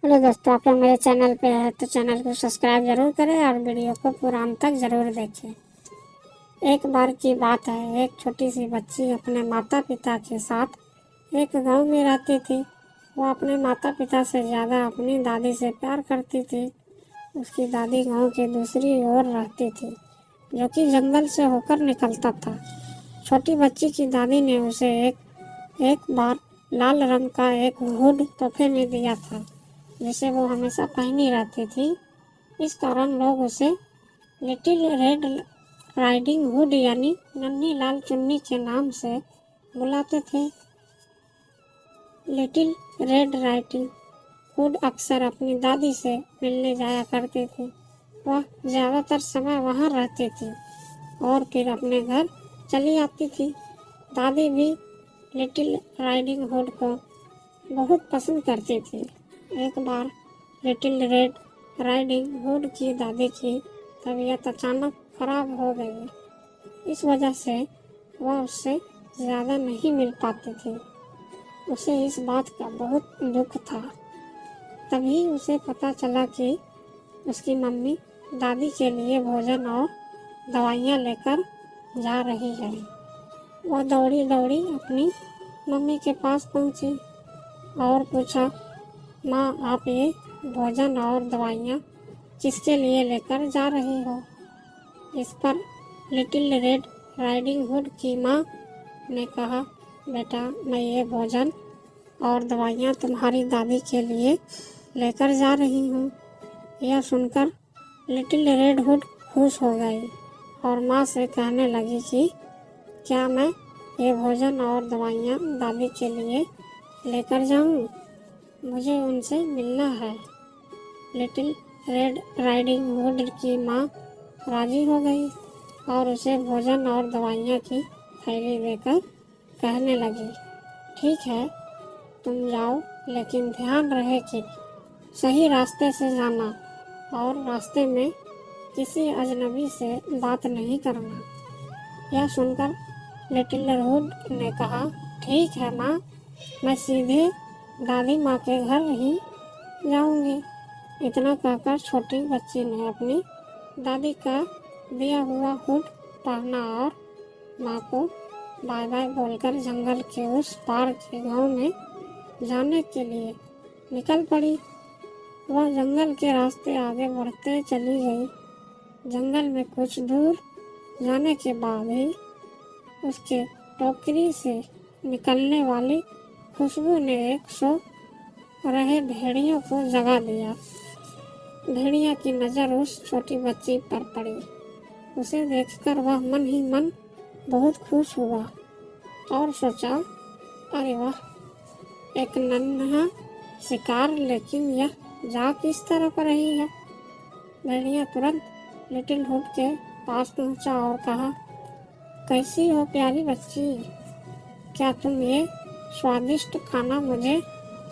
Hello दोस्तों, आप लोग मेरे चैनल पे हैं तो चैनल को सब्सक्राइब ज़रूर करें और वीडियो को पूरा अंत तक ज़रूर देखें। एक बार की बात है, एक छोटी सी बच्ची अपने माता पिता के साथ एक गांव में रहती थी। वो अपने माता पिता से ज़्यादा अपनी दादी से प्यार करती थी। उसकी दादी गांव की दूसरी ओर रहती थी, जो कि जंगल से होकर निकलता था। छोटी बच्ची की दादी ने उसे एक बार लाल रंग का एक हुड तोहफे में दिया था, जिसे वो हमेशा पहनी रहती थी। इस कारण लोग उसे लिटिल रेड राइडिंग हुड यानी नन्ही लाल चुन्नी के नाम से बुलाते थे। लिटिल रेड राइडिंग हुड अक्सर अपनी दादी से मिलने जाया करती थी। वह ज़्यादातर समय वहाँ रहती थी और फिर अपने घर चली आती थी। दादी भी लिटिल राइडिंग हुड को बहुत पसंद करती थी। एक बार लिटिल रेड राइडिंग हुड की दादी की तबीयत अचानक खराब हो गई। इस वजह से वह उससे ज़्यादा नहीं मिल पाती थी। उसे इस बात का बहुत दुख था। तभी उसे पता चला कि उसकी मम्मी दादी के लिए भोजन और दवाइयाँ लेकर जा रही है। वह दौड़ी दौड़ी अपनी मम्मी के पास पहुँची और पूछा, माँ, आप ये भोजन और दवाइयाँ किसके लिए लेकर जा रही हो? इस पर लिटिल रेड राइडिंग हुड की माँ ने कहा, बेटा, मैं ये भोजन और दवाइयाँ तुम्हारी दादी के लिए लेकर जा रही हूँ। यह सुनकर लिटिल रेड हुड खुश हो गई और माँ से कहने लगी कि क्या मैं ये भोजन और दवाइयाँ दादी के लिए लेकर जाऊँ? मुझे उनसे मिलना है। लिटिल रेड राइडिंग हुड की माँ राजी हो गई और उसे भोजन और दवाइयाँ की थैली देकर कहने लगी, ठीक है, तुम जाओ, लेकिन ध्यान रहे कि सही रास्ते से जाना और रास्ते में किसी अजनबी से बात नहीं करना। यह सुनकर लिटिल हुड ने कहा, ठीक है माँ, मैं सीधे दादी माँ के घर ही जाऊंगी। इतना कहकर छोटी बच्ची ने अपनी दादी का दिया हुआ हुड पहना और माँ को बाय बाय बोलकर जंगल के उस पार के गांव में जाने के लिए निकल पड़ी। वह जंगल के रास्ते आगे बढ़ते चली गई। जंगल में कुछ दूर जाने के बाद ही उसके टोकरी से निकलने वाली खुशबू ने एक सो रहे भेड़ियों को जगा दिया। भेड़िया की नज़र उस छोटी बच्ची पर पड़ी। उसे देखकर वह मन ही मन बहुत खुश हुआ और सोचा, अरे वाह, एक नन्हा शिकार, लेकिन यह जा किस तरह पर रही है? भेड़िया तुरंत लिटिल हुड के पास पहुंचा और कहा, कैसी हो प्यारी बच्ची? क्या तुम ये स्वादिष्ट खाना मुझे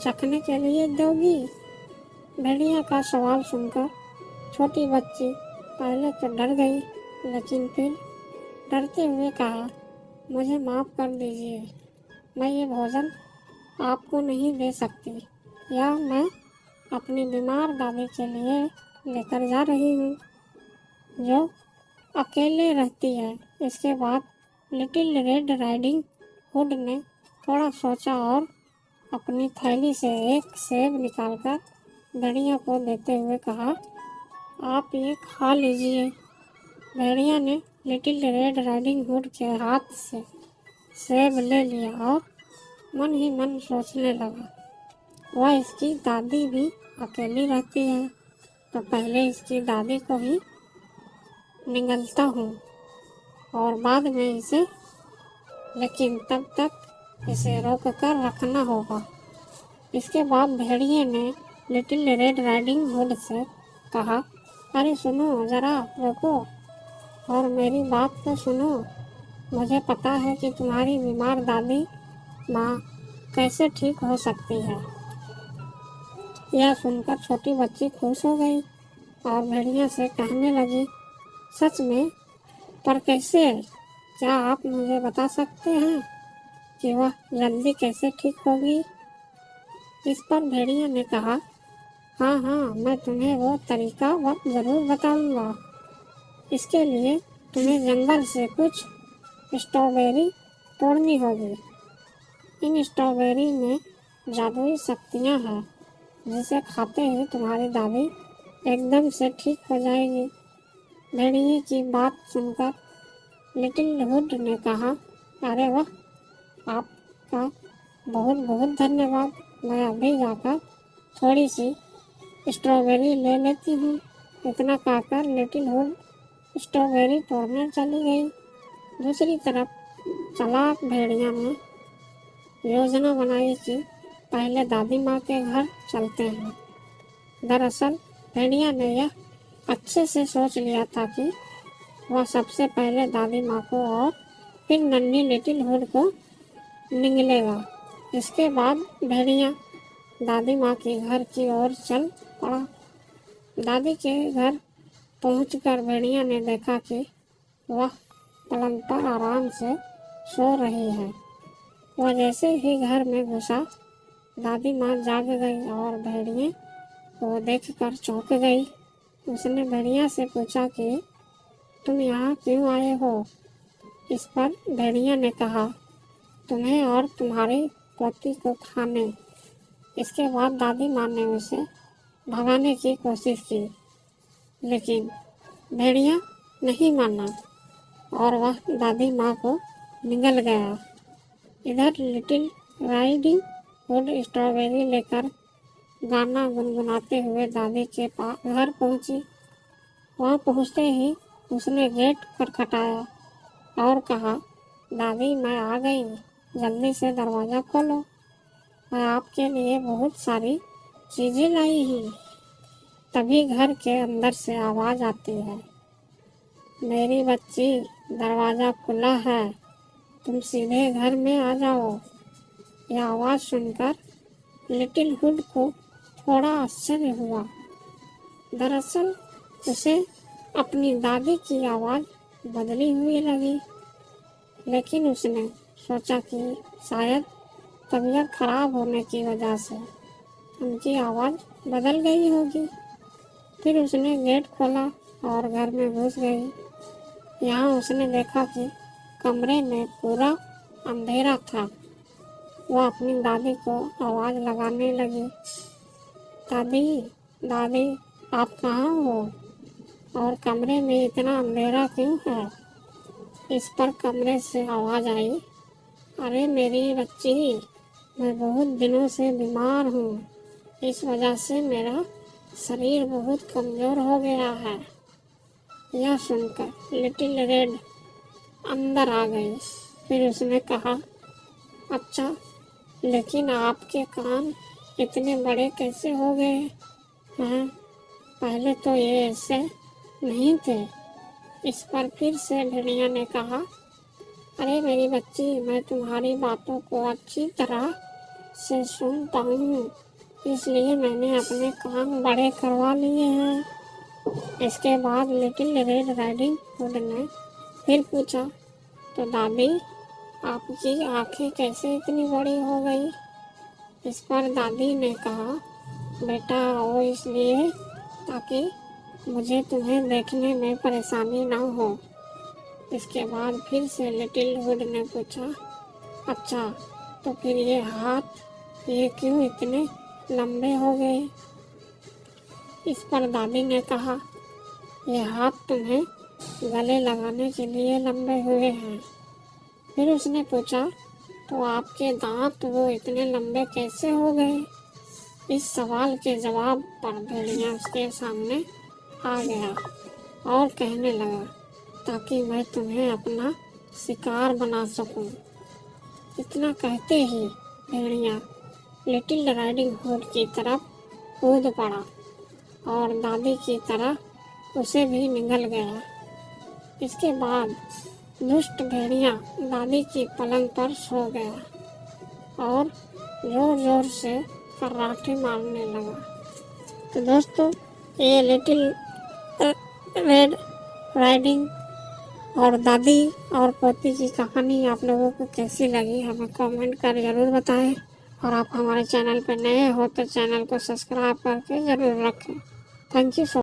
चखने के लिए दोगी? भेड़िया का सवाल सुनकर छोटी बच्ची पहले तो डर गई, लेकिन फिर डरते हुए कहा, मुझे माफ़ कर दीजिए, मैं ये भोजन आपको नहीं दे सकती। यह मैं अपनी बीमार दादी के लिए लेकर जा रही हूँ, जो अकेले रहती है। इसके बाद लिटिल रेड राइडिंग हुड ने थोड़ा सोचा और अपनी थैली से एक सेब निकालकर भेड़िया को देते हुए कहा, आप ये खा लीजिए। भेड़िया ने लिटिल रेड राइडिंग हुड के हाथ से सेब ले लिया और मन ही मन सोचने लगा, वह इसकी दादी भी अकेली रहती है, तो पहले इसकी दादी को ही निगलता हूँ और बाद में इसे, लेकिन तब तक इसे रोक कर रखना होगा। इसके बाद भेड़िए ने लिटिल रेड राइडिंग हुड से कहा, अरे सुनो, ज़रा रुको और मेरी बात तो सुनो। मुझे पता है कि तुम्हारी बीमार दादी माँ कैसे ठीक हो सकती है। यह सुनकर छोटी बच्ची खुश हो गई और भेड़िया से कहने लगी, सच में? पर कैसे? क्या आप मुझे बता सकते हैं कि वह जल्दी कैसे ठीक होगी? इस पर भेड़िया ने कहा, हाँ हाँ, मैं तुम्हें वो तरीका ज़रूर बताऊंगा। इसके लिए तुम्हें जंगल से कुछ स्ट्रॉबेरी तोड़नी होगी। इन स्ट्रॉबेरी में जादुई शक्तियाँ हैं, जिसे खाते ही तुम्हारी दादी एकदम से ठीक हो जाएगी। भेड़िए की बात सुनकर लिटिल हुड ने कहा, अरे वाह, आपका बहुत बहुत धन्यवाद। मैं अभी जाकर थोड़ी सी स्ट्रॉबेरी ले लेती हूँ। इतना कहकर लिटिल हुड स्ट्रॉबेरी तोड़ने चली गई। दूसरी तरफ चालाक भेड़िया ने योजना बनाई कि पहले दादी माँ के घर चलते हैं। दरअसल भेड़िया ने यह अच्छे से सोच लिया था कि वह सबसे पहले दादी माँ को और फिर नन्ही लिटिल हुड को निगलेगा। इसके बाद भेड़िया दादी माँ के घर की ओर चल पड़ा। दादी के घर पहुंचकर भेड़िया ने देखा कि वह पलंग पर आराम से सो रही है। वह जैसे ही घर में घुसा, दादी माँ जाग गई और भेड़िए को देखकर चौंक गई। उसने भेड़िया से पूछा कि तुम यहाँ क्यों आए हो? इस पर भेड़िया ने कहा, तुम्हें और तुम्हारी पोती को खाने। इसके बाद दादी माँ ने उसे भगाने की कोशिश की, लेकिन भेड़िया नहीं माना और वह दादी माँ को निगल गया। इधर लिटिल राइडिंग हुड स्ट्रॉबेरी लेकर गाना गुनगुनाते हुए दादी के घर पहुंची। वहां पहुंचते ही उसने गेट खटखटाया और कहा, दादी मैं आ गई, जल्दी से दरवाज़ा खोलो, मैं आपके लिए बहुत सारी चीज़ें लाई हूँ। तभी घर के अंदर से आवाज़ आती है, मेरी बच्ची, दरवाज़ा खुला है, तुम सीधे घर में आ जाओ। यह आवाज़ सुनकर लिटिल हुड को थोड़ा आश्चर्य हुआ। दरअसल उसे अपनी दादी की आवाज़ बदली हुई लगी, लेकिन उसने सोचा कि शायद तबीयत खराब होने की वजह से उनकी आवाज़ बदल गई होगी। फिर उसने गेट खोला और घर में घुस गई। यहाँ उसने देखा कि कमरे में पूरा अंधेरा था। वह अपनी दादी को आवाज़ लगाने लगी, दादी, दादी, आप कहाँ हो और कमरे में इतना अंधेरा क्यों है? इस पर कमरे से आवाज़ आई, अरे मेरी बच्ची, मैं बहुत दिनों से बीमार हूँ, इस वजह से मेरा शरीर बहुत कमज़ोर हो गया है। यह सुनकर लिटिल रेड अंदर आ गई। फिर उसने कहा, अच्छा, लेकिन आपके कान इतने बड़े कैसे हो गए हैं? पहले तो ये ऐसे नहीं थे। इस पर फिर से भेड़िया ने कहा, अरे मेरी बच्ची, मैं तुम्हारी बातों को अच्छी तरह से सुनता हूँ, इसलिए मैंने अपने कान बड़े करवा लिए हैं। इसके बाद लिटिल रेड राइडिंग हुड ने फिर पूछा, तो दादी, आपकी आंखें कैसे इतनी बड़ी हो गई? इस पर दादी ने कहा, बेटा, वो इसलिए ताकि मुझे तुम्हें देखने में परेशानी ना हो। इसके बाद फिर से लिटिल हुड ने पूछा, अच्छा, तो फिर ये हाथ ये क्यों इतने लंबे हो गए? इस पर दादी ने कहा, ये हाथ तुम्हें गले लगाने के लिए लंबे हुए हैं। फिर उसने पूछा, तो आपके दांत वो इतने लंबे कैसे हो गए? इस सवाल के जवाब पर भेड़िया उसके सामने आ गया और कहने लगा, ताकि मैं तुम्हें अपना शिकार बना सकूं। इतना कहते ही भेड़िया लिटिल राइडिंग हुड की तरफ कूद पड़ा और दादी की तरह उसे भी निगल गया। इसके बाद दुष्ट भेड़िया दादी की पलंग पर सो गया और जोर जोर से कर्राटे मारने लगा। तो दोस्तों, ये लिटिल रेड राइडिंग और दादी और पोती की कहानी आप लोगों को कैसी लगी हमें कमेंट कर ज़रूर बताएं। और आप हमारे चैनल पर नए हो तो चैनल को सब्सक्राइब करके ज़रूर रखें। Thank you so